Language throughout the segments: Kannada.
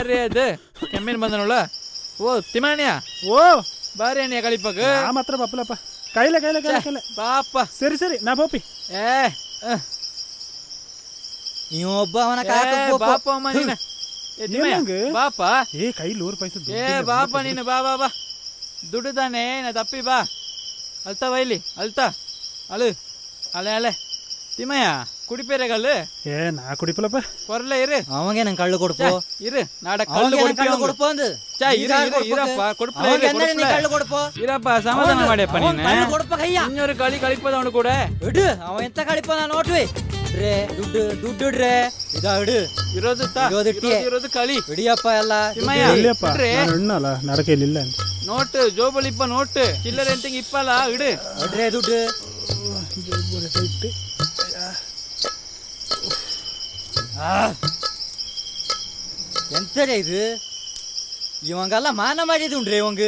ಬರ್ರಿ ಅದು ಕೆಮ್ಮಿನ ಬಂದನಲ್ಲ. ಓ ತಿಮ್ಮಣ್ಣ ಓ ಬಾರಿ ಅಣ್ಣ ಕಳಿಪಕ್ ಮಾತ್ರ ಬಪ್ಪಲಪ್ಪ ಕೈಲೆ ಕೈಲೆ ಕೈಲೆ ಪಾಪ. ಸರಿ ಸರಿ ನಾ ಬೋಪಿ ನೀವು ಒಬ್ಬ ಅವನ ಬಾಪ ಅಮ್ಮ ನೀನ ಬಾಪ ಏ ಕೈ 100 ಪೈಸೆ ಬಾಪ ನೀನು ಬಾ ಬಾ ಬಾ ದುಡ್ಡು ತಾನೆ ನಾ ತಪ್ಪಿ ಬಾ ಅಲ್ತಾ ಬೈಲಿ ಅಲ್ತಾ ಅಳು ಅಲೆ ಅಲೆ ತಿಮ್ಮಯ್ಯ ಕುಡಿಪೇರೆಗಲ್ಲು ಏ ನಾ ಕುಡಿಪಲಪ್ಪ ಕೊರ್ಲೆ ಇರು ಅವಂಗೆ ನಂಗೆ ಕಳ್ಳು ಕೊಡ್ಪು ಇರು ನಾಡ ಕಳ್ಳು ಕೊಡ್ಪು ಅಂದು ಇರಪ್ಪ ಕೊಡ್ಪು ಇರಪ್ಪ ಸಮಾಧಾನ ಮಾಡಿಯಪ್ಪ ನೀನು ಕಳ್ಳು ಕೊಡ್ಪ ಕಯ್ಯ ಇನ್ನೊರು ಕಳಿ ಕಳಿಪದ ಅವನು ಕೂಡ ಇಡು ಅವ ಎಂತ ಕಳಿಪ ನಾನು ನೋಟ್ವಿ ಡ್ರೇ ದುಡ್ಡು ದುಡ್ಡು ಇಡ್ರೆ ಇದಾ ಇಡು ಇರೋದು ಕಳಿ ಇಡಿಯಪ್ಪ ಎಲ್ಲ ಅಣ್ಣಲ್ಲ ನಡಕೈಲಿಲ್ಲ ನೋಟ್ ಜೋಬಳಿಪ್ಪ ನೋಟ್ ಚಿಲ್ಲರೆ ಎಂಟಿಂಗ್ ಇಪ್ಪಲ್ಲ ಇಡು ಇಡ್ರೆ ದುಡ್ಡು ಎಂತರೇ ಇದು ಇವಂಗೆಲ್ಲ ಮಾನ ಮಾಡಿದುಂಡ್ರಿ ಇವಂಗ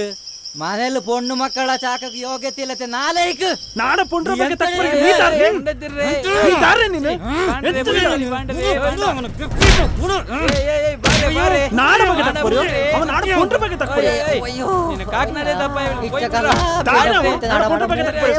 ಮನೇಲಿ ಪೊಣ್ಣು ಮಕ್ಕಳ ಚಾಕಕ್ ಯೋಗ್ಯತೆ ಇಲ್ಲತ್ತೆ ನಾಲೇಕ್ ನಾಡ ಪೊಂಡ್ರ ಬಗ್ಗೆ ತಕ್ಬರಿ ನೀನು ನಾಡ ಬಗ್ಗೆ ತಕ್ಬರಿ ಅವನ ನಾಡ ಪೊಂಡ್ರ ಬಗ್ಗೆ ತಕ್ಬರಿ ನೀನು ಕಾಕ್ನಾಡೆ ದಪ್ಪ ನಾಡ ಪೊಂಡ್ರ ಬಗ್ಗೆ ತಕ್ಬರಿ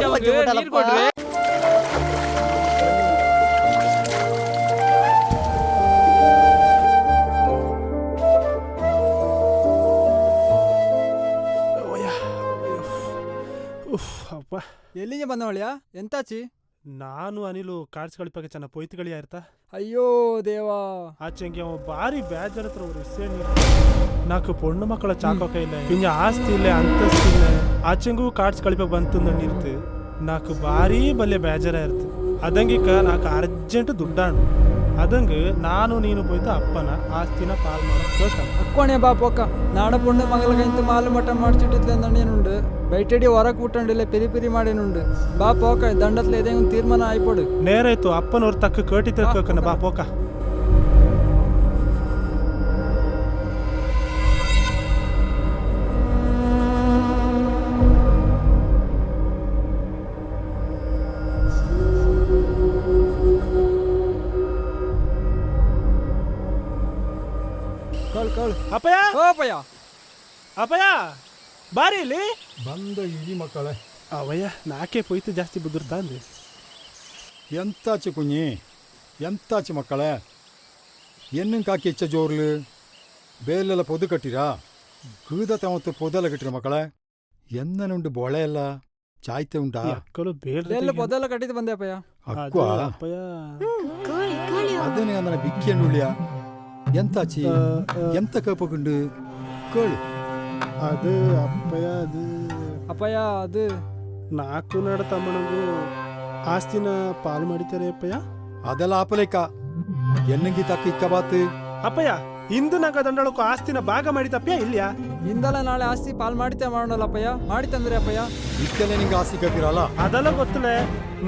ಎಲ್ಲಿಗೆ ಬಂದವಳಿಯ ಎಂತಾಚಿ? ನಾನು ಅನಿಲು ಕಾರ್ಡ್ಸ್ ಗಳಿಪಾಗ ಚೆನ್ನ ಪೊಯ್ತುಗಳಿಯ ಇರ್ತಾ. ಅಯ್ಯೋ ದೇವಾ ಆಚೆಂಗೆ ಅವ ಬಾರಿ ಬ್ಯಾಜರ್ ಹತ್ರ ವಿಷಯ ನಾಲ್ಕು ಪೊಣ್ಣು ಮಕ್ಕಳ ಚಾಕೋಕ ಇಲ್ಲ ಪಿಂಜ ಆಸ್ತಿ ಇಲ್ಲ ಅಂತಸ್ತಿ ಇಲ್ಲ ಆಚೆಂಗೂ ಕಾರ್ಡ್ಸ್ ಗಳಿಪಾಗ ಬಂತು ನಿರ್ತು ನಾಲ್ಕು ಬಾರಿ ಬಲ್ಲೆ ಬೇಜಾರ ಇರ್ತು ಅದಂಗಿಕ ನಾಲ್ಕು ಅರ್ಜೆಂಟ್ ದುಡ್ಡಾಣು ಅದಂಗ ನಾನು ನೀನು ಪೋಯ್ತು ಅಪ್ಪನ ಆಸ್ತಿನ ಪಾಲ್ ಮಾಡೋ ಅಕ್ಕೋಣೆ ಬಾಪಕ್ಕ ನಾಡ ಪುಣ್ಯ ಮಗಲ್ಗಂತ ಮಾಲು ಮಠ ಮಾಡ್ಚಿಟ್ಟಿದ್ಲೆ ದಂಡೇನುಂಡು ಬೈಟಡಿ ಹೊರಕ್ ಬಿಟ್ಟಂಡಿಲ್ಲ ಪಿರಿ ಪಿರಿ ಮಾಡೇನುಂಡು ಬಾ ಪೋಕ ದಂಡತ್ಲೆ ಇದೇ ಒಂದು ತೀರ್ಮಾನ ಆಯ್ಪಡು ನೇರಾಯ್ತು ಅಪ್ಪನವ್ರ ತಕ್ಕ ಕಟಿ ತಿರ್ಕೋಕನ ಬಾ ಪೋಕ ಅಪ್ಪಯ್ಯ ಓಪಯ್ಯ ಅಪ್ಪಯ್ಯ ಬಾರಿ ಇಲ್ಲಿ ಬಂದ ಇಡಿ ಮಕ್ಕಳೇ ಅವಯ್ಯ ನಾಕೆ ಪೊಯ್ತು ಜಾಸ್ತಿ ಬುದ್ಧಿರ್ತಾ ಅಂದೆ ಎಂತಾಚು ಕುഞ്ഞി ಎಂತಾಚು ಮಕ್ಕಳೇ ಎನ್ನಂ ಕಾಕಿ ಹೆಚ್ಚ ಜೋರ್ಲು ಬೇಲೆಲ್ಲ ಪೊದು ಕಟ್ಟಿರಾ ಕೀದ ತಮತ್ತು ಪೊದೆಲ್ಲ ಕಟ್ಟಿರ ಮಕ್ಕಳೇ ಎನ್ನನುಂಡು ಬೊಳೆ ಎಲ್ಲ ಚಾಯ್ತೆ ಉಂಟಾ ಅಕ್ಕಲು ಬೇರೆ ಪೊದೆಲ್ಲ ಕಟ್ಟಿದ್ದು ಬಂದೆ ಅಪ್ಪಯ್ಯ ಅಕ್ಕುವ ಅದನ್ನೇ ಅಂದನ ಬಿಕ್ಕಿಯನ್ನುಳ್ಳಿಯ ಎಂತಾಚಿ ಎಂತ ಕಪ್ಪಗುಂಡು ಕೇಳು ಅದು ಅಪ್ಪಯ್ಯ ಅದು ನಾಲ್ಕು ನಡ ತಮ್ಮನಿಗೂ ಆಸ್ತಿನ ಪಾಲು ಮಾಡಿತಾರೆ ಅಪ್ಪಯ್ಯ ಅದೆಲ್ಲ ಆಪಲೇಕ ಎನ್ನಂಗಿ ತಕ್ಕ ಇಕ್ಕ ಬಾತು ಅಪ್ಪಯ್ಯ ಇಂದು ನಂಗ ದಂಡಳಕ್ಕೂ ಆಸ್ತಿನ ಭಾಗ ಮಾಡಿತಪ್ಪಯ್ಯ ಇಲ್ಯಾ ಇಂದಲ್ಲ ನಾಳೆ ಆಸ್ತಿ ಪಾಲ್ ಮಾಡಿತೆ ಮಾಡೋಣ ಅಪ್ಪಯ್ಯ ಮಾಡಿತಂದ್ರೆ ಅಪ್ಪಯ್ಯ ಇಕ್ಕಲೆ ನಿಂಗೆ ಆಸ್ತಿ ಕಟ್ಟಿರಲ್ಲ ಅದೆಲ್ಲ ಗೊತ್ತಲೇ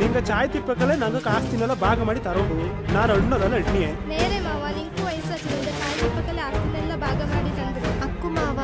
ನಿಂಗ ಚಾಯ್ ತಿಪ್ಪಕಲೆ ನಂಗೆ ಆಸ್ತಿನೆಲ್ಲ ಭಾಗ ಮಾಡಿ ತರೋದು ನಾನು ಅಣ್ಣದಲ್ಲ ಎಣ್ಣಿಯೇ നേരെ മാവ നിനക്ക് വയസ്സാച്ചിന്റെ കാര്യപ്പക്കലെ ആസ്തിനെല്ലാം ഭാഗമാടി തന്നിട്ട് അക്കു മാവ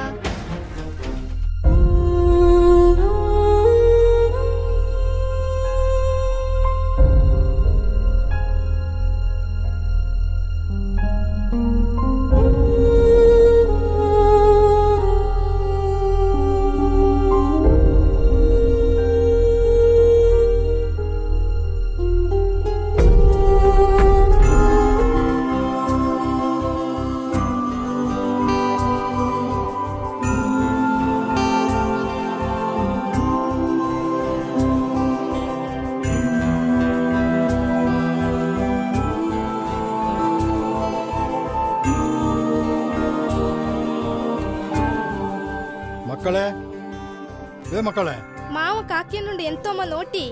ಮಕ್ಕಳೇ ಏ ಮಕ್ಕಳೇ మావ కాకినుండి ఎంతో మా నోటి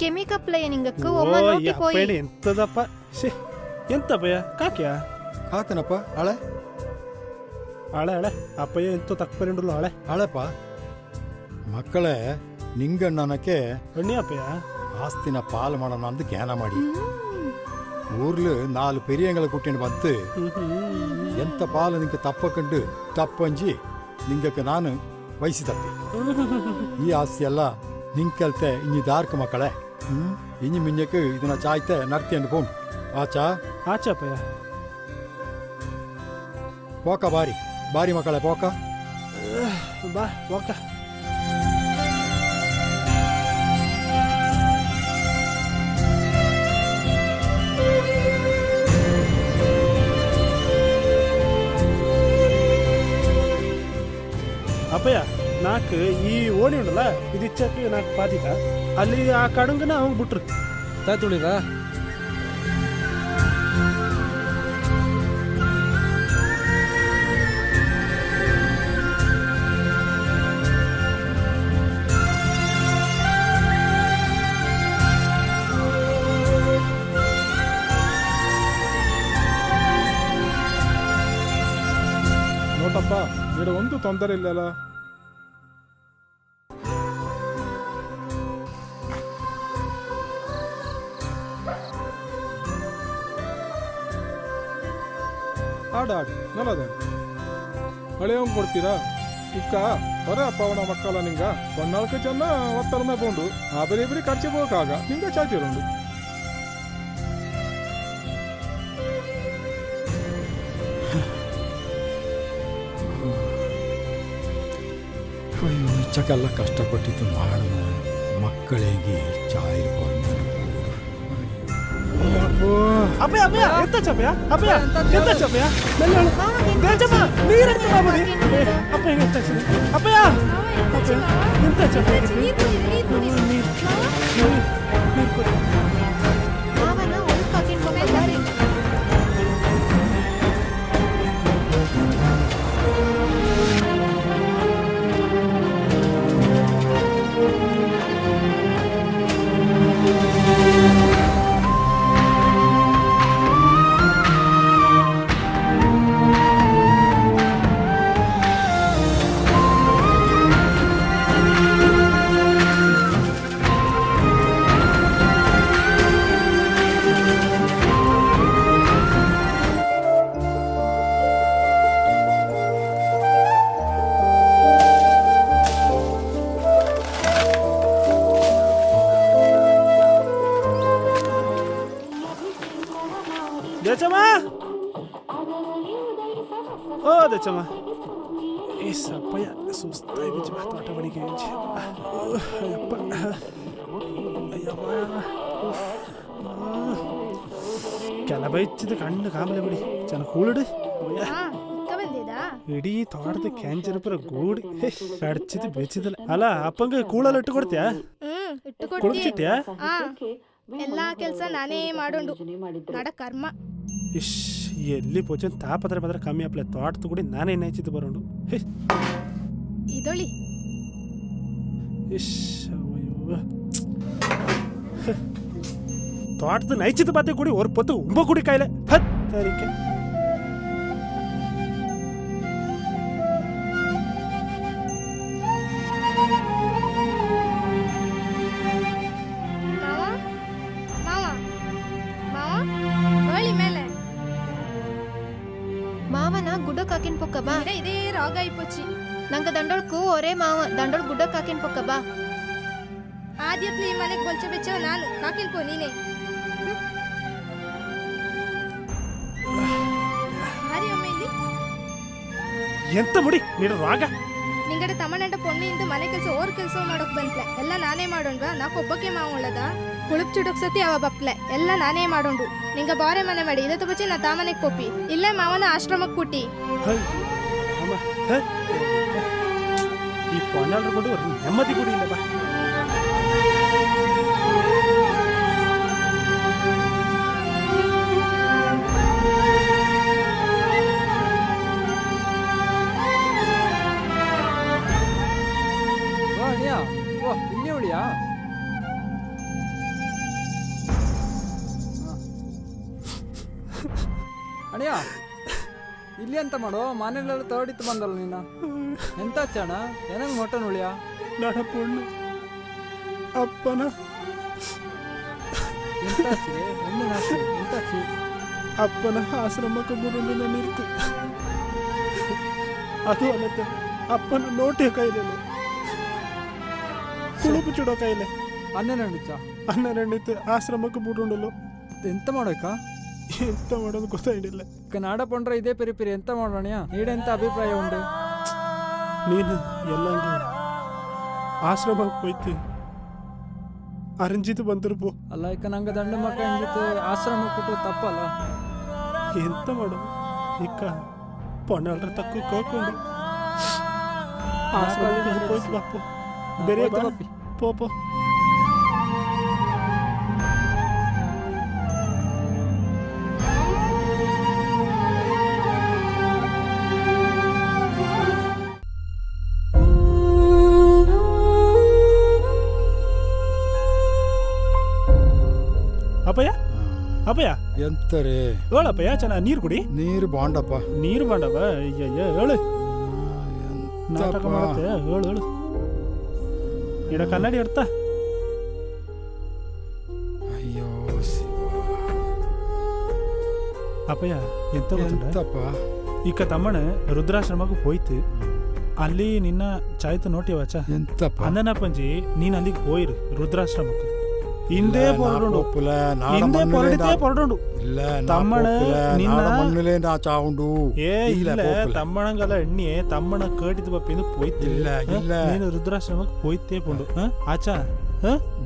కెమికప్లయ నింగక్కు ಒಮ್ಮ ನೋಟಿ ಪೋಯಿ ಎಂತದಪ್ಪ ಶೇ ಎಂತ ಭಯ ಕಾಕ್ಯಾ ಕಾಕನಪ್ಪ ಹಳೆ ಹಳೆ ಹಳೆ ಅಪ್ಪಯ್ಯ ಎಂತೋ ತಕ್ಪರಿಂಡಲ್ಲ ಹಳೆ ಹಳೆಪ್ಪ ಮಕ್ಕಳೇ ನಿಂಗಣ್ಣನಕ್ಕೆ ಎಣ್ಣಿ ಅಪ್ಪಯ್ಯ ಆಸ್ತಿನ ಪಾಲು ಮಾಡೋಣ ಅಂತ ಜ್ಞಾನ ಮಾಡಿ ಊರ್ಲು 4 பெரியங்களை கூட்டின்னு வந்து ಎಂತ ಪಾಲು ನಿಂಗೆ ತಪ್ಪಕಂಡು ತಪ್ಪಂಜಿ ನಿಂಗಕ್ಕೆ ನಾನು ವಯಸ್ಸಿ ತಪ್ಪಿ ಈ ಆಸ್ತಿ ಎಲ್ಲ ನಿಂಗೆ ಕಲ್ತೆ ಇನಿ ದಾರ್ಕ ಮಕ್ಕಳೇ ಇನಿ ಮಿಂಜಕ್ಕೆ ಇದನ್ನ ಚಾಯ್ತೆ ನರ್ತಿ ಅಂದು ಪೋಣು ಆಚಾ ಆಚಪ್ಪಯ್ಯ పోక బారి బారి మಕ್ಕಳ పోಕ ಬಾ ಹೋಗ. అప్పయ్య నాకు ఈ ఓణి ఉండಲ್ಲ ఇది ఇచ్చాక నాకు బాధ్యత ಅಲ್ಲಿ ಆ ಕಡುಂಗನ ಅವಂಗ್ ಬಿಟ್ರು ತಾಯ್ತುಳಿಗ ನೋಟಪ್ಪ ఇక్కడ ಒಂದು ತೊಂದರೆ ಇಲ್ಲಲ್ಲ. ಆಡಾಡಿ ನಲ್ಲದ ಹಳೆಯವಂಗೆ ಕೊಡ್ತೀರಾ ಇಕ್ಕ ಬರ ಪವನ ಮಕ್ಕಳ ನಿಂಗ ಒಂದ್ 4 ಜನ ಒತ್ತರಮೆ ಬೋಂಡು ಆ ಬೇರೆ ಬೇರೆ ಖರ್ಚು ಹೋಗಾಗ ನಿಂಗ ಚಾಚಿರೋಂಡು ಅಯ್ಯೋ ಇಚ್ಚಕ್ಕೆಲ್ಲ ಕಷ್ಟಪಟ್ಟಿದ್ದು ಮಾಡಿದ ಮಕ್ಕಳಿಗೆ ಚಾಯ್ ಅಪ್ಪಯ್ಯ ಅಪ್ಪಯ್ಯ ಎಂತ ಚಪ್ಪಯ್ಯ ಅಪ್ಪಯ್ಯ ಎಂತ ಚಪ್ಪಯ್ಯ ಗಂಜಮ್ಮ ನೀರು ಅಪ್ಪಯ್ಯ ಎಂತ ಅಪ್ಪಯ್ಯ ಎಂತ ಚಪ್ಪಯ್ಯ ನೀರು ಕೊಡಿ. ಮಾವನ ಒಳಗೆ ಹಾಕಿಟ್ಕೊಂಡ್ ಬಂದಾರೆ. ದೇಚಮ್ಮ ಓ ದೇಚಮ್ಮ ಈ ಸಪ್ಪಯ್ಯ ಸುಸ್ತಾಗಿ ಬಿಚ್ಚ ತೋಟ ಬಡಿಗೆ ಅಯ್ಯಪ್ಪ ಕೆಲ ಬೈಚಿದ ಕಣ್ಣು ಕಾಮಲೆ ಬಿಡಿ ಚೆನ್ನ ಕೂಳಿಡು ಇಡೀ ತೋಟದ ಕ್ಯಾಂಚರ್ ಪುರ ಗೂಡಿ ಕಡ್ಚಿದ್ ಬೆಚ್ಚಿದಲ್ಲ ಅಲ್ಲ ಅಪ್ಪಂಗೆ ಕೂಳಲ್ಲಿ ಇಟ್ಟು ಕೊಡ್ತೀಯಾ ಕುಳಿಚಿಟ್ಯಾ ಎಲ್ಲಾ ಕೆಲ್ಸ ನಾನೇ ಮಾಡೋಂಡು ನಡ ಕರ್ಮ ಇಶ್ ಎಲ್ಲಿ ಪೋಚನ್ ತಾಪತ್ರ ಮಾತ್ರ ಕಮ್ಮಿ ಅಪ್ಲೆ ತೋಟದ ಕೂಡ ನಾನೇ ನೈಚಿದ್ದು ಬರೋಂಡು ಇದೊಳಿ ಇಶ್ ಅಯ್ಯೋ ತೋಟದ ನೈಚಿದ ಬಾತೆ ಕೂಡಿ ஒரு பொத்து உம்ப கூடி காயில ஹத் தாரிಕೆ మావన గుడ్డకు కాకిన్ పొక్కబా ఇదే రాగా అయిపోచ్చి ನಂಗ ದಂಡೋಳ್ಕು ಒರೇ ಮಾವ ದಂಡೋಳ್ ಗುಡ್ಡಕ್ ಕಾಕಿನ್ పొక్కబా ಆದ್ಯತ್ಲಿ ಈ ಮನೆಗೆ ಬೊಲ್ಚ ಬೆಚ್ಚವ ನಾನು ಕಾಕಿನ್ಕೋ ನೀನೆ ಭಾರಿ ಅಮ್ಮ ಇಲ್ಲಿ ಎಂತ ಮುಡಿ ನೀನು ರಾಗ ನಿಂಗಡೆ ತಮ್ಮನಂಟ ಪೊಣ್ಣಿಂದ ಮನೆ ಕೆಲಸ ಓರ್ ಕೆಲಸ ಮಾಡೋಕ್ ಬಂತ್ಲೆ ಎಲ್ಲ ನಾನೇ ಮಾಡೋಣ್ವಾ ನಾಕೊಬ್ಬಕ್ಕೆ ಮಾವುಳ್ಳದ ಕುಳುಪ್ ಚುಡುಕ್ ಸತಿ ಅವ ಬಪ್ಲೆ ಎಲ್ಲ ನಾನೇ ಮಾಡೋಂಡು ನಿಂಗ ಬಾರೆ ಮನೆ ಮಾಡಿ ಇದೇ ತಬಚ್ಚಿ ನಾ ತಾಮನೆಗ್ ಪೊಪ್ಪಿ ಇಲ್ಲೇ ಮಾವನ ಆಶ್ರಮಕ್ಕೆ ಕುಟ್ಟಿ ಈ ಪೊಣ್ಣಾಳ್ರು ಕೊಡು ನೆಮ್ಮದಿ ಗುಡಿ ಇಲ್ಲ ಬಾ ಅಣಿಯಾ ಓ ಇಲ್ಲಿ ಉಳಿಯಾ ಅಣಿಯ ಇಲ್ಲಿ ಅಂತ ಮಾಡೋ ಮನೆಯಲ್ಲೆಲ್ಲ ತೋಡಿತ್ತು ಬಂದಲ್ಲ ನೀನು ಎಂತ ಹಚ್ಚಣ ಏನಂಗ ಮೊಟ್ಟನ್ ಉಳಿಯಾ ನಡ ಪೊಣ್ಣು ಅಪ್ಪನ ಎಂತ ಹಚ್ಚಿರಿ ಹೆಣ್ಣಿನ ಹಚ್ಚಿ ಎಂತ ಹಚ್ಚಿ ಅಪ್ಪನ ಆಶ್ರಮಕ್ಕೆ ಬಿಡೋದು ನಾನಿರ್ತು ಅದು ಅಲ್ಲತ್ತೆ ಅಪ್ಪನ ನೋಟೆ ಕೈಲೇನು ಕುಳುಪು ಚುಡೋ ಕೈಲೆ ಅನ್ನೆರಡಿಚ್ಚ ಅನ್ನೆರಡಿತ್ತು ಆಶ್ರಮಕ್ಕೆ ಬಿಡೋಂಡಲು ಎಂತ ಮಾಡೋಕ ಎಂತ ಮಾಡೋದು ಗೊತ್ತಾಗಿಲ್ಲ. ఇక నాడ పండ్ర ఇదే పెరి పెరి ఎంత ಮಾಡೋಣ ఈడెంత అభిప్రాయం ఉండు ನೀನು ಎಲ್ಲಂಗೂ ಆಶ್ರಮಕ್ಕೆ ಹೋಯ್ತು ಅರಂಜಿತು ಬಂದರು ಪೋ. ಅಲ್ಲ ಇಕ ನಂಗೆ ದಂಡು ಮಕ್ಕ ಎಂಜಿತ್ತು ಆಶ್ರಮ ಕೊಟ್ಟು ತಪ್ಪಲ್ಲ. ಎಂತ ಮಾಡು ಇಕ್ಕ ಪೊಣ್ಣಲ್ರ ತಕ್ಕು ಕೇಳ್ಕೊಂಡು ಆಶ್ರಮಕ್ಕೆ ಹೋಯ್ತು ಬಾಪು. ಬೇರೆ ಹೋಯ್ತು ಬಾಪಿ. ಪೋ ಅಪ್ಪಯ್ಯ ಅಪ್ಪಯ್ಯ ಎಂತರೇ ಹೇಳಪ್ಪಯ್ಯ ಚೆನ್ನಾಗಿ ನೀರು ಕುಡಿ. ನೀರು ಬಾಂಡಪ್ಪ. ನೀರು ಬಾಂಡವ ಅಯ್ಯಯ್ಯ ಹೇಳು ನಾಟಕ ಮಾಡತ್ತೆ ಹೇಳು ಇಡ ಕನ್ನಡಿ ಅರ್ಥ. ಅಯ್ಯೋ ಅಪ್ಪಯ್ಯ ಎಂತ ಗೊತ್ತುಂಟಾ? ಎಂತಪ್ಪ ಇಕ್ಕ ತಮ್ಮಣ ರುದ್ರಾಶ್ರಮಕ್ಕೆ ಹೋಯ್ತು. ಅಲ್ಲಿ ನಿನ್ನ ಚಾಯ್ತು ನೋಟಿವಚ್ಚ ಎಂತಪ್ಪ ಅಂದನ ಪಂಜಿ ನೀನ್ ಅಲ್ಲಿಗೆ ಹೋಯ್ರು ರುದ್ರಾಶ್ರಮಕ್ಕೆ. ಹಿಂದೆ పొరడు ಹಿಂದೆ పొరడితే పొరడు తమ్మణ నిన్న మన్నులే నా చావుండు ఏ ಇಲ್ಲ ತಮ್ಮಣಂಗಲ್ಲ ಎಣ್ಣೆ ತಮ್ಮಣ ಕೇಟಿದ ಬಪ್ಪಿಂದು పోయిತ್ತಿಲ್ಲ ಇಲ್ಲ ನೀನು ರುದ್ರಾಶ್ರಮಕ್ಕೆ పోయితే ಪುಂಡು ಆಚಾ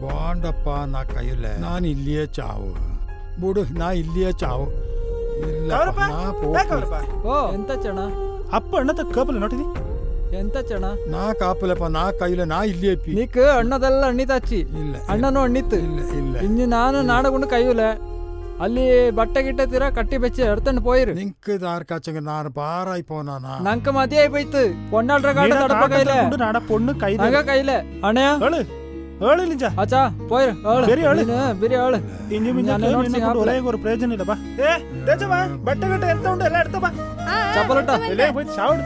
ಬಾಂಡಪ್ಪ ನಾ ಕೈಯಲ್ಲ ನಾನು ಇಲ್ಲಿಯೇ ಚಾವು ಬುಡು ನಾ ಇಲ್ಲಿಯೇ ಚಾವು ಇಲ್ಲ ಓ ಎಂತ ಚಣ ಅಪ್ಪ ಅಣ್ಣತ ಕಪಲ ನೋಟಿದಿ ಎಂತ ಚಣ ನಾ ಕಾಪಲಪ್ಪ ನಾ ಕೈಲ ನಾ ಇಲ್ಲಿಯೇ ಪಿ ನೀಕ್ ಅಣ್ಣದೆಲ್ಲ ಅಣ್ಣಿತಾಚಿ ಇಲ್ಲ ಅಣ್ಣನು ಅಣ್ಣಿತ್ತು ಇಲ್ಲ ಇಲ್ಲ ಇನ್ನು ನಾನು ನಾಡಗೊಂಡು ಕೈಯುಲೆ ಅಲ್ಲಿ ಬಟ್ಟೆ ಗಿಟ್ಟ ತೀರ ಕಟ್ಟಿ ಬೆಚ್ಚಿ ಎಡ್ತಂಡು போயிரு ನಿಂಕ್ ದಾರ್ ಕಾಚಂಗ ನಾನು ಬಾರಾಯ್ போனானா ನಂಕ ಮದಿ ಆಯ್ತು பொண்ணாள்ற காட தடப்ப கையில ನಾಡ பொண்ணு ಕೈ ನಂಗ ಕೈயில ಅಣ್ಣಯ ಹೇಳು ಹೇಳು ನಿಜ ಆಚಾ போயிரு ಹೇಳು ಬೇರೆ ಹೇಳು ಬೇರೆ ಹೇಳು ಇಂಜಿ ಮಿಂಜ ಒಲೆಗೆ ಒಂದು ಪ್ರಯೋಜನ ಇಲ್ಲ ಬಾ. ಏ ತೇಜಮ್ಮ ಬಟ್ಟೆ ಗಟ್ಟೆ ಎಂತ ಉಂಟು ಎಲ್ಲ ಎಡ್ತ ಬಾ ಚಪ್ಪಲಟ ಎಲೆ ಹೋಯ್ತು ಶಾವಡ್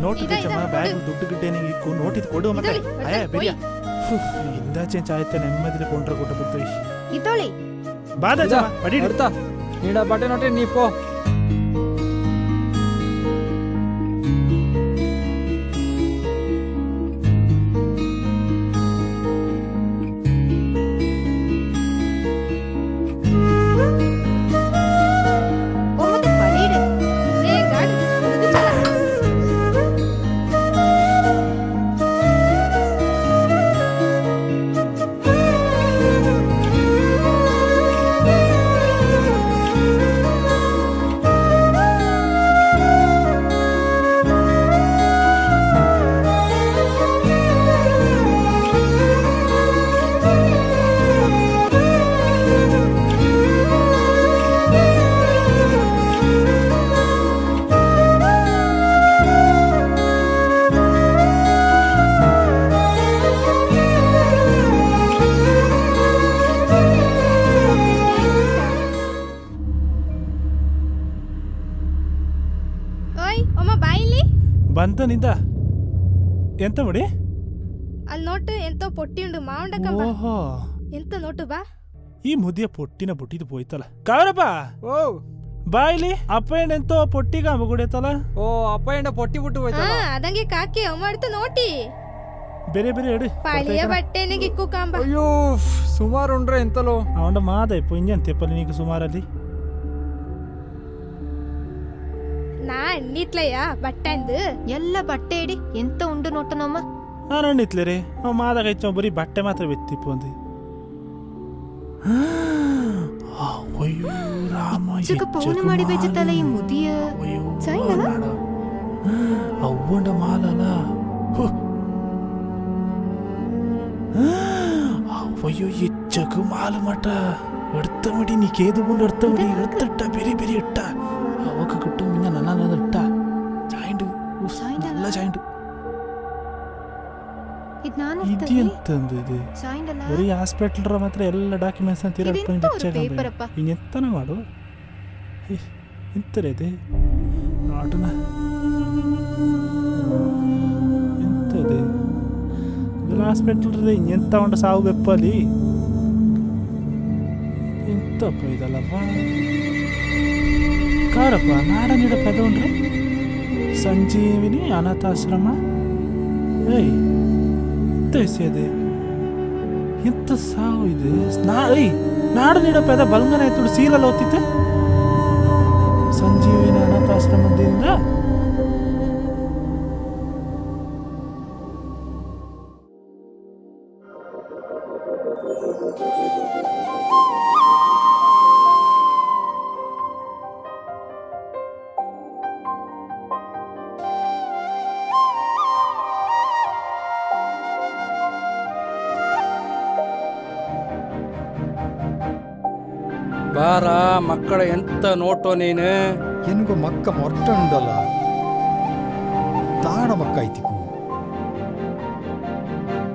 ನೋಟ್ ತೇಜಮ್ಮ ಬ್ಯಾಗ್ ದುಡ್ಡು ಗಿಡ್ಡೆ ನಿಂಗೆ ಇಕ್ಕು ನೋಟಿದ್ ಕೊಡು ಮತ್ತೆ ಅಯ್ಯ ಬೇರಿಯ ಇಂದಾಚೆ ಚಾಯ್ತೆ ನೆಮ್ಮದಿಲಿ ಕೊಂಡ್ರೆ ಕೊಟ್ಟ ಬುತ್ತು ಇತೋಳಿ ಬಾ ತೇಜಮ್ಮ ಬಡಿ ಎಡ್ತಾ ನೀಡ ಬಟ್ಟೆ ನೋಟಿ ನೀ ಪೋ. ಬಂತ ನಿಂದ ಎಂತ ಮಾಡಿ ಅಲ್ಲಿ ನೋಟು ಎಂತೋ ಪೊಟ್ಟಿ ಉಂಡು ಮಾವಂಡಕಂಬ ಓಹೋ ಎಂತ ನೋಟು ಬಾ ಈ ಮುದಿಯ ಪೊಟ್ಟಿನ ಬುಟ್ಟಿದು ಹೋಯ್ತಲ್ಲ ಕಾವ್ರಪ್ಪ ಓ ಬಾ ಇಲ್ಲಿ ಅಪ್ಪ ಎಂತೋ ಪೊಟ್ಟಿಗ ಮಗುಡಿಯತ್ತಲ್ಲ. ಓ ಅಪ್ಪ ಎಂಡ ಪೊಟ್ಟಿ ಬಿಟ್ಟು ಹೋಯ್ತಲ್ಲ ಅದಂಗೆ ಕಾಕಿ ಅವ್ ಮಾಡ್ತು ನೋಟಿ ಬೇರೆ ಬೇರೆ ಹೇಳಿ ಪಳಿಯ ಬಟ್ಟೆನೆ ಗಿಕ್ಕು ಕಾಂಬ. ಅಯ್ಯೋ ಸುಮಾರು ಉಂಡ್ರೆ ಎಂತಲೋ ಅವನ ಮಾದ ಇಂಜನ್ ತೆಪ್ಪಲಿ ನೀಗ ಸುಮಾರಲ್ಲಿ ನಾ ಎಣ್ಣಿತ್ಲಯ್ಯ ಬಟ್ಟೆಂದು ಎಲ್ಲ ಬಟ್ಟೆ ಇಡಿ ಎಂತ ಉಂಡು ನೋಟನಮ್ಮ. ನಾನು ಎಣ್ಣಿತ್ಲೆ ರೀ ಅವ ಮಾದಾಗ ಹೆಚ್ಚು ಬರೀ ಬಟ್ಟೆ ಮಾತ್ರ ಬೆತ್ತಿಪ್ಪು ಅಂದಿ. ಅಯ್ಯೋ ರಾಮ ಚಿಕ್ಕ ಪೌನ ಮಾಡಿ ಬೆಚ್ಚತ್ತಲ್ಲ ಈ ಮುದಿಯ ಚೈನಲ್ಲ ಅವ್ವಂಡ ಮಾಲಲ್ಲ ಅಯ್ಯೋ ಎಚ್ಚಕು ಮಾಲು ಮಟ ಎಡ್ತ ಮಡಿ ನೀ ಕೇದು ಬಂದು ಎಡ್ತ ಮಡಿ ಎಡ್ತಟ್ಟ ಬೇರೆ ಬೇರೆ ಇಟ್ಟ ಅವಾಗ ಗಿಟ್ಟು ಮಿನ್ನ ನನ್ನ ಇಟ್ಟ ಜಾಯಿಂಡು ಎಲ್ಲ ಜಾಯಿಂಡು ಇದು ನಾನು ಇದು ಎಂತಂದು ಇದು ಸಾಯಿಂಡಲ್ಲ ಬರೀ ಹಾಸ್ಪಿಟಲ್ ಮಾತ್ರ ಎಲ್ಲ ಡಾಕ್ಯುಮೆಂಟ್ಸ್ ಅಂತ ಪೇಪರಪ್ಪ ಇನ್ನೆಂತನ ಮಾಡು ಎಂತರೇ ಇದೆ ನಾಟನ ಎಂತದೆ ಇದೆಲ್ಲ ಹಾಸ್ಪಿಟಲ್ ಇನ್ನೆಂತ ಉಂಟ ಸಾವು ಬೆಪ್ಪಲಿ ಎಂತಪ್ಪ ಇದಲ್ಲಪ್ಪ ಕಾರಪ್ಪ ನಾಡ ನೀಡ ಪದ ಉಂಡ್ರೆ ಸಂಜೀವಿನಿ ಅನಾಥಾಶ್ರಮ ಏಯ್ ಎಂತ ಎಂತ ಸಾವು ಇದೆ ನಾಡ ನೀಡ ಪದ ಬಲ್ಗನ ಆಯ್ತು ಸೀಲಲ್ಲಿ ಓದ್ತಿತ್ತೆ ಅನಾಥಾಶ್ರಮದಿಂದ ಬಾರ ಮಕ್ಕಳ ಎಂತ ನೋಟೋ ನೀನು. ಎನ್ಗೋ ಮಕ್ಕ ಮೊಟ್ಟಂಡಲ್ಲ ತಾಡ ಮಕ್ಕ ಐತಿಕು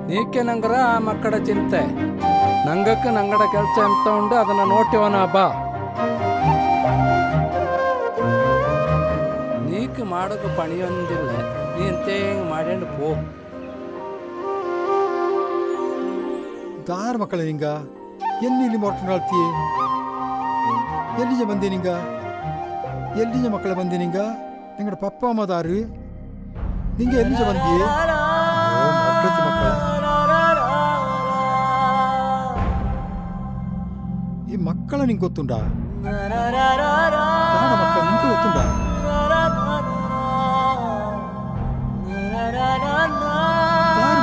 ನೀಕೆ ನಂಗರ ಆ ಮಕ್ಕಳ ಚಿಂತೆ ನಂಗಕ್ಕೆ ನಂಗಡ ಕೆಲಸ ಎಂತ ಉಂಡು ಅದನ್ನ ನೋಟಿವನ ಬಾ. ನೀಕ್ ಮಾಡೋಕೆ ಪಣಿಯೊಂದಿಲ್ಲ, ನೀ ಎಂತೇಂಗ್ ಮಾಡ್ಯಂಡು ಪೋ. ದಾರ ಮಕ್ಕಳ ನಿಂಗ ಎಲ್ಲಿ ಮೊಟ್ಟಂಡಾಳ್ತಿ ಎಲ್ಲಿಜ ಬಂದೆ ನಿಂಗ ಎಲ್ಲಿಜ ಮಕ್ಕಳ ಬಂದೆ ನಿಂಗ ನಿಂಗಡ ಪಪ್ಪ ಅಮ್ಮ ದಾರು ನಿಂಗೆ ಎಲ್ಲಿಜ ಬಂದಿ ಮಕ್ಕಳ ಈ ಮಕ್ಕಳ ನಿಂಗೆ ಗೊತ್ತುಂಡ ಮಕ್ಕಳ ನಿಂಗೆ ಗೊತ್ತುಂಡ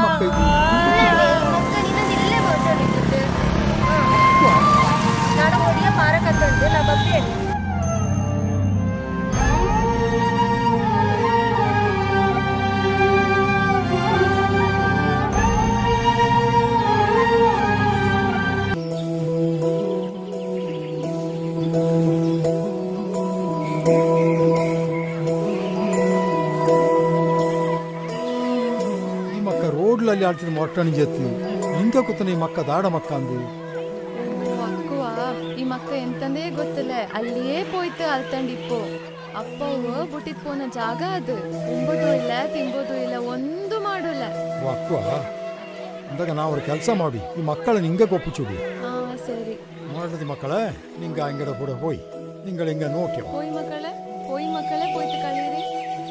ಮಕ್ಕ ಇದು ಈ ಮಕ್ಕ ರೋಡ್ಲಲ್ಲಿ ಆಡ್ತಿದ್ ಮೊಟ್ಟಣಿ ಜೊತೆ ನಿಂಗೆ ಗೊತ್ತ ಈ ಮಕ್ಕ ದಾಡ ಮಕ್ಕ ಅಂದು ಈ ಮಕ್ಕ ಎಂತಂದೇ ಗೊತ್ತಿಲ್ಲ ಅಲ್ಲಿಯೇ ಪೋಯ್ತು ಅಲ್ತಂಡಿಪ್ಪು ಅಪ್ಪವು ಬುಟ್ಟಿದ್ ಪೋನ ಜಾಗ ಅದು ಉಂಬುದು ಇಲ್ಲ ತಿಂಬುದು ಇಲ್ಲ ಒಂದು ಮಾಡುಲ್ಲ ಅಕ್ಕ ಅಂದಾಗ ನಾವು ಅವ್ರ ಕೆಲಸ ಮಾಡಿ ಈ ಮಕ್ಕಳ ನಿಂಗೆ ಗೊಪ್ಪುಚುಡಿ ಸರಿ ಮಾಡದಿ ಮಕ್ಕಳ ನಿಂಗ ಅಂಗಡ ಕೂಡ ಹೋಯ್ ನಿಂಗಳ ಹಿಂಗ ನೋಟ್ಯ போய் மக்களே போயிட்டு கழியிறி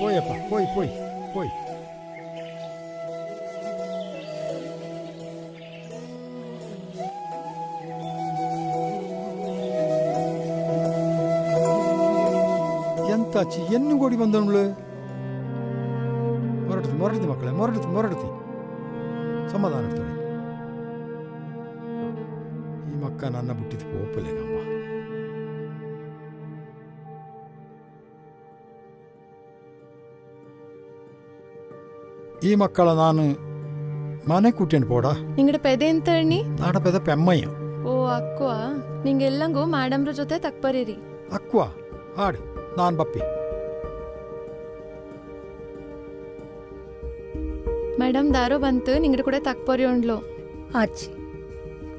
போயப்பா போய் போய் போய் ಎಂತಾಚಿ ಎನ್ನು ಗೋಡಿ ಬಂದವಳು ಮೊರಡ್ತಿ ಮಕ್ಕಳೇ ಮೊರಡ್ತಿ ಸಮಾಧಾನ ಇರ್ತಾಳೆ ಈ ಮಕ್ಕ ನನ್ನ ಬಿಟ್ಟಿದ್ದು ಪೋಪಲೇಗಮ್ಮ ಈ ಮಕ್ಕಳ ನಾನು ಮನೆ ಕೂಟೇನು ಪೋಡ ನಿಂಗಡ ಪೆದೆ ಎಂತ ಅಣ್ಣಿ ನಾಡ ಪೆದ ಪೆಮ್ಮಯ್ಯ ಓ ಅಕ್ವಾ ನಿಂಗೆಲ್ಲಂಗೂ ಮೇಡಮ್ರ ಜೊತೆ ತಕ್ಪರಿರಿ ಅಕ್ವಾ ಹಾಡಿ ನಾನು ಬಪ್ಪಿ ಮೇಡಮ್ ದಾರೋ ಬಂತು ನಿಂಗಡ ಕೂಡ ತಕ್ಪರಿ ಉಂಡ್ಲು ಆಚಿ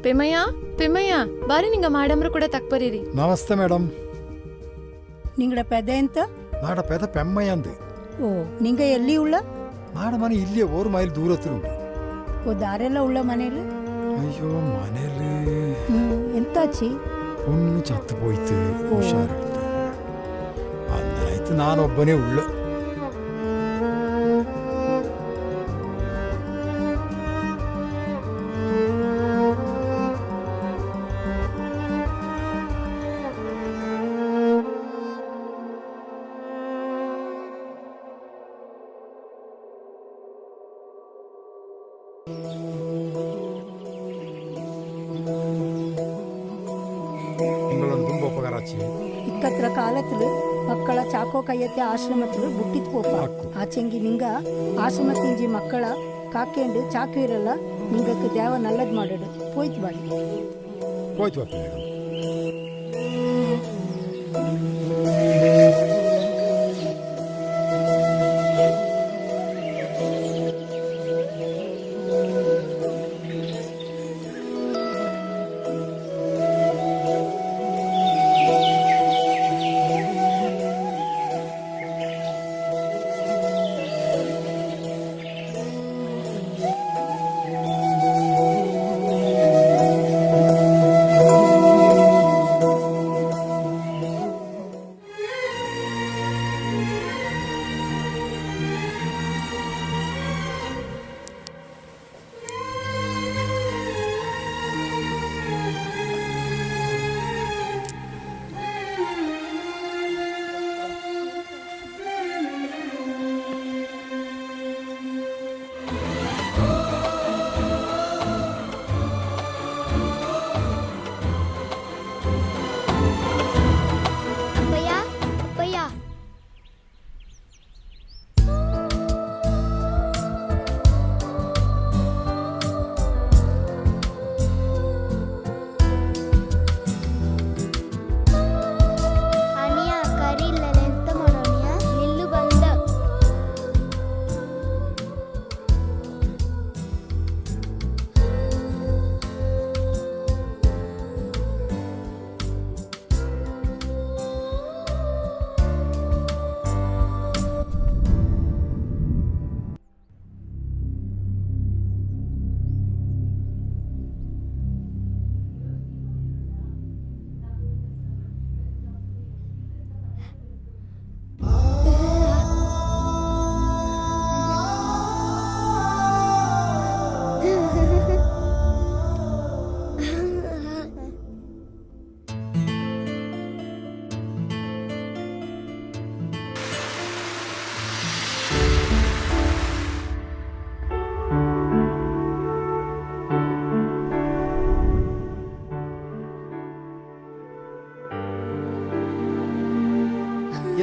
ಪಿಮಯ್ಯ ಬಾರಿ ನಿಂಗ ಮೇಡಮ್ರ ಕೂಡ ತಕ್ಪರಿರಿ ನಮಸ್ತೆ ಮೇಡಮ್ ನಿಂಗಡ ಪೆದೆ ಎಂತ ನಾಡ ಪೆದ ಪೆಮ್ಮಯ್ಯ ಅಂದು ಓ ನಿಂಗ ಎಲ್ಲಿ ಉಳ್ಳ ನಾಡ ಮನೆ ಇಲ್ಲಿಯೇ 1 ಮೈಲ್ ದೂರತ್ತಿರುಂಟು ಓ ದಾರೆಲ್ಲ ಉಳ್ಳ ಮನೇಲಿ ಅಯ್ಯೋ ಮನೇಲಿ ಎಂತಾಚಿ பொண்ணு சத்து போய்த்து உஷாரெடுத்து அந்த நைட்டு நான் ஒப்பனே உள்ள இக்கத்திர காலத்துல மக்கಳ ಚಾಕೋ ಕೈಯತ್ತೆ ಆಶ್ರಮத்துல ಬುಟ್ಟಿತ್ ಪೋಪ ಆಚೆಂಗಿ ನಿಂಗ ಆಶ್ರಮತ್ತಿಂಜಿ ಮಕ್ಕಳ ಕಾಕೆಂಡು ಚಾಕು ಇರಲ್ಲ ನಿಂಗಕ್ಕೆ ದೇವ ನಲ್ಲದ್ ಮಾಡಡು ಪೋಯ್ತು ಬಾಡಿ ಪೋಯ್ತು ಮೇಡಮ್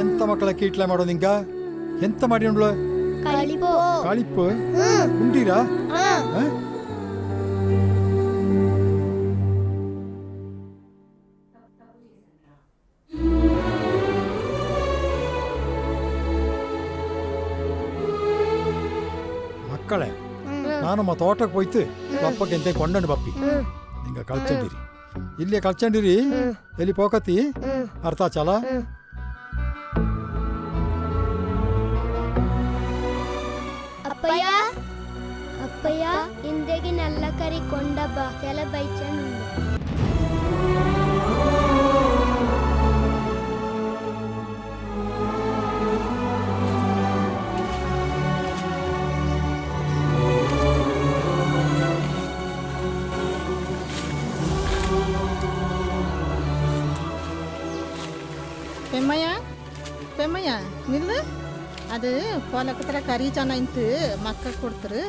ಎಂತ ಮಕ್ಕಳ ಕೀಟ್ಲ ಮಾಡೋ ನಿಂಗ ಎಂತ ಮಾಡಿ ಉಂಡ್ಲು ಕಾಳಿಪ್ಪು ಉಂಡೀರಾ ಮಕ್ಕಳೇ ನಾನಮ್ಮ ತೋಟಕ್ಕೆ ಹೋಯ್ತು ಪಪ್ಪಕ್ಕೆ ಎಂತ ಕೊಂಡಂಡು ಬಪ್ಪಿ ನಿಂಗ ಕಳ್ಚಂಡಿರಿ ಇಲ್ಲೇ ಕಳ್ಚಂಡಿರಿ ಎಲ್ಲಿ ಪೋಕತಿ ಅರ್ಥ ಚಲ ಅಪ್ಪಯ್ಯ ಅಪ್ಪಯ್ಯ ಹಿಂದೆಗೆ ನಲ್ಲ ಕರಿ ಕೊಂಡಬ್ಬ ಕೆಲ ಬೈಚಂಡು பெம்மையா நில்லு அது పొలకತ್ರ కర్రీ చాన ఇంత మక్క కొಡ್ತರು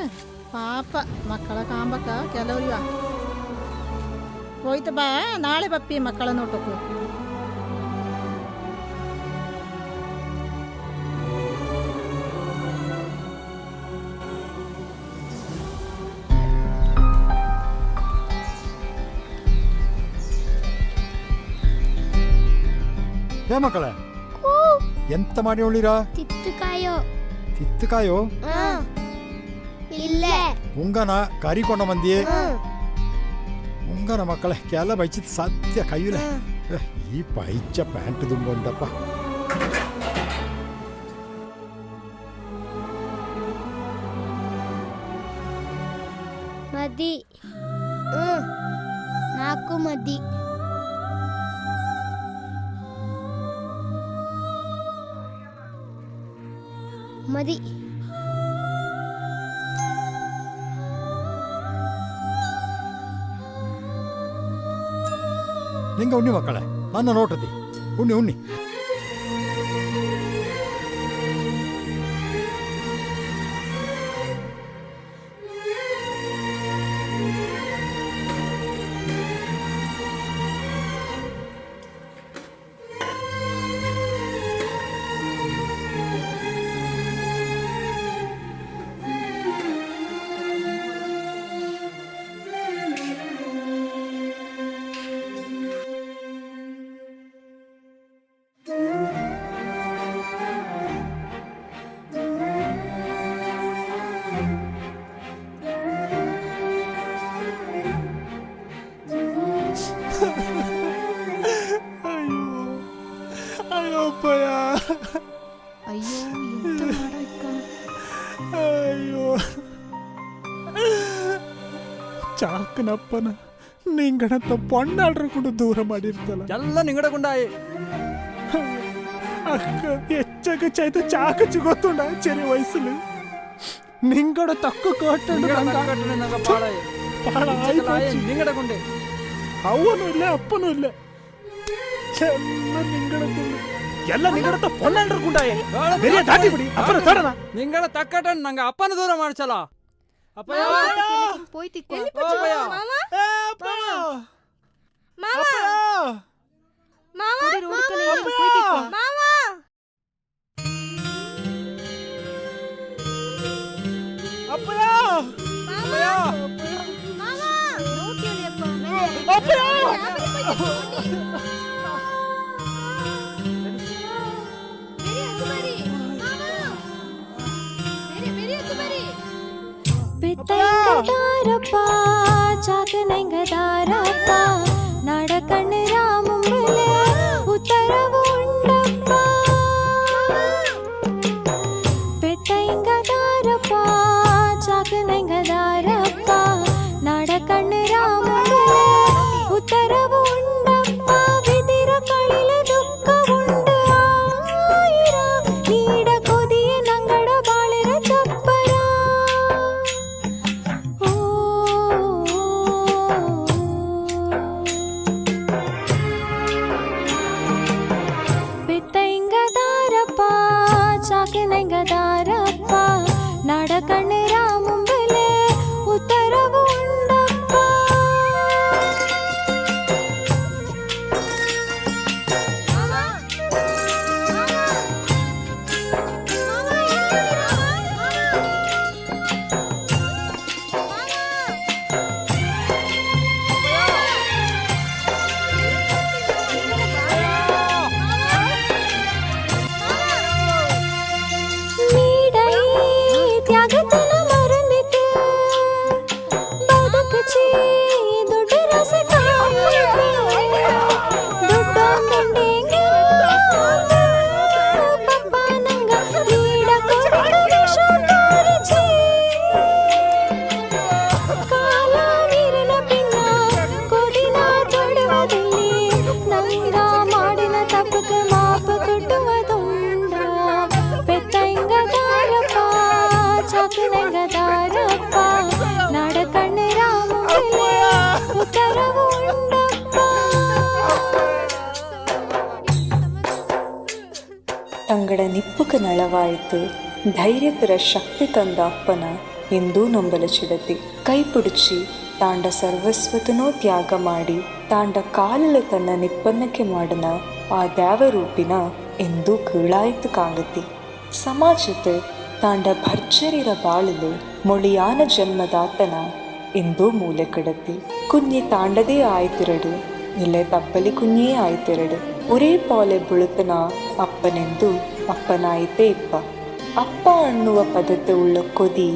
ಪಾಪ ಮಕ್ಕಳ ಕಾಂಬಕ ಕೆಲವ್ರಿವ ಹೋಯ್ತು ಬಾ ನಾಳೆ ಬಪ್ಪಿ ಮಕ್ಕಳ ನೋಟಕ್ಕೆ ಹೇ ಮಕ್ಕಳೇ ಎಂತ ಮಾಡಿ ಉಳ್ಳಿರಾ ತಿತ್ತುಕಾಯೋ ಇಲ್ಲ ಉಂಗನ ಕರಿಕೊಂಡ ಮಂದಿ ಉಂಗನ ಮಕ್ಕಳೇ ಕೆಲ ಬೈಚಿತ್ ಸತ್ಯ ಕೈಯುಲೆ ಈ ಪೈಚ ಪ್ಯಾಂಟ್ ದುಂಬೊಂದಪ್ಪ ಮದಿ ನಾಲ್ಕು ಮದಿ ಮದಿ ನಿಂಗ ಉಣ್ಣಿ ಮಕ್ಕಳೇ ನನ್ನ ನೋಟದಿ ಉಣ್ಣಿ ಉಣ್ಣಿ ಅಯ್ಯೋ ಎಂತ ಮಾಡಕ್ಕ ಅಯ್ಯೋ ಚಾಕನಪ್ಪನ ನಿಂಗಡಂತ ಪೊಣ್ಣಾಳ್ರ ಕೂಡ ದೂರ ಮಾಡಿರ್ತಲ್ಲ ಎಲ್ಲ ನಿಂಗಡಕೊಂಡಾಯಿ ಅಕ್ಕ ಹೆಚ್ಚಾಗ ಚೈತ ಚಾಕಚ್ಚು ಗೊತ್ತುಂಡ ಚೆರಿ ವಯಸ್ಸಲು ನಿಂಗಡ ತಕ್ಕ ಕಟ್ಟಂಡು ನಿಂಗಡಕೊಂಡೆ ಅವನು ಇಲ್ಲ ಅಪ್ಪನೂ ಇಲ್ಲ ಎಲ್ಲ ನಿಂಗಡಕೊಂಡು ಎಲ್ಲ ನಿಂಗಡತ ಪೊಣ್ಣಾಳ್ರ ಕುಂಡಾಯ ಬೇರೆ ದಾಟಿ ಬಿಡಿ ಅಪ್ಪನ ತಡನ ನಿಂಗಡ ತಕ್ಕಟ ನಂಗೆ ಅಪ್ಪನ ದೂರ ಮಾಡ್ಸಲ್ಲ ಅಪ್ಪಯ್ಯ ಪೋಯ್ತಿ பெத்தைங்கதாரப்பா சாக்கனைங்கதாரப்பா நடக்கண்ணு ராமும்பல உத்தரவு உண்டப்பா பெத்தைங்கதாரப்பா சாக்கனைங்கதாரப்பா நடக்கண்ணு ராமும்பல உத்தரவு உண்டப்பா விதிர கழில துக்க உண்டு ஆயிர நீட கொதிய நங்கட ಬಾಳಿರ ಚಪ್ಪರ ಓ ತಂಗಡ ನಿಪ್ಪುಕ ನಳವಾಯಿತು ಧೈರ್ಯತರ ಶಕ್ತಿ ತಂದ ಅಪ್ಪನ ಎಂದೂ ನಂಬಲಚಿಡತಿ. ಕೈ ಪುಡಿಚಿ ತಾಂಡ ಸರ್ವಸ್ವತನೋ ತ್ಯಾಗ ಮಾಡಿ ತಾಂಡ ಕಾಲಲು ತನ್ನ ನಿಪ್ಪನ್ನಕ್ಕೆ ಮಾಡನ ಆ ದ್ಯಾವರೂಪಿನ ಎಂದೂ ಕೀಳಾಯಿತು ಕಾಂಗತಿ. ಸಮಾಜದ ತಾಂಡ ಭರ್ಜರಿರ ಬಾಳಲು ಮೊಳಿಯಾನ ಜನ್ಮದಾತನ ಎಂದೂ ಮೂಲೆ ಕಡತಿ. ಕುഞ്ഞി ತಾಂಡದೇ ಆಯ್ತಿರಡು ಇಲ್ಲೇ ತಪ್ಪಲಿ ಕುഞ്ഞೇ ಆಯ್ತಿರಡು. ಒರೇ ಪೋಲೆ ಬುಳುತನ ಅಪ್ಪನೆಂದು ಅಪ್ಪನಾಯಿತೇ ಇಪ್ಪ. ಅಪ್ಪ ಅನ್ನುವ ಪದದ ಉಳ್ಳ ಕೊದಿ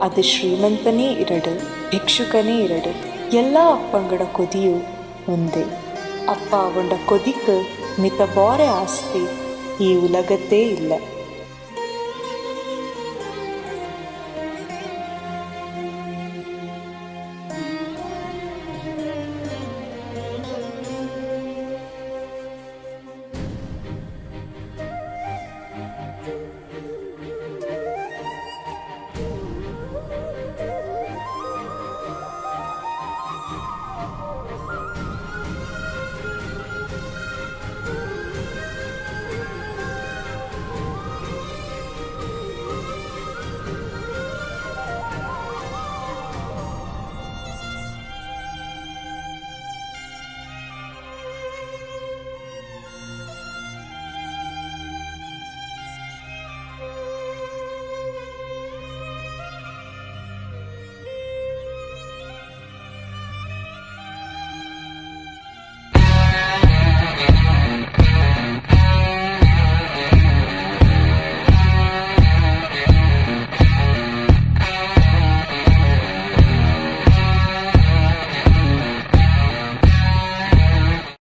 ಅದು ಶ್ರೀಮಂತನೇ ಇರಡು ಭಿಕ್ಷುಕನೇ ಇರಡು. ಎಲ್ಲ ಅಪ್ಪಂಗಡ ಕೊದಿಯು ಒಂದೇ. ಅಪ್ಪ ಅವಂಡ ಕೊದಿಕ್ ಮಿತ ಬೋರೆ ಆಸ್ತಿ ಈ ಉಲಗತ್ತೇ ಇಲ್ಲ.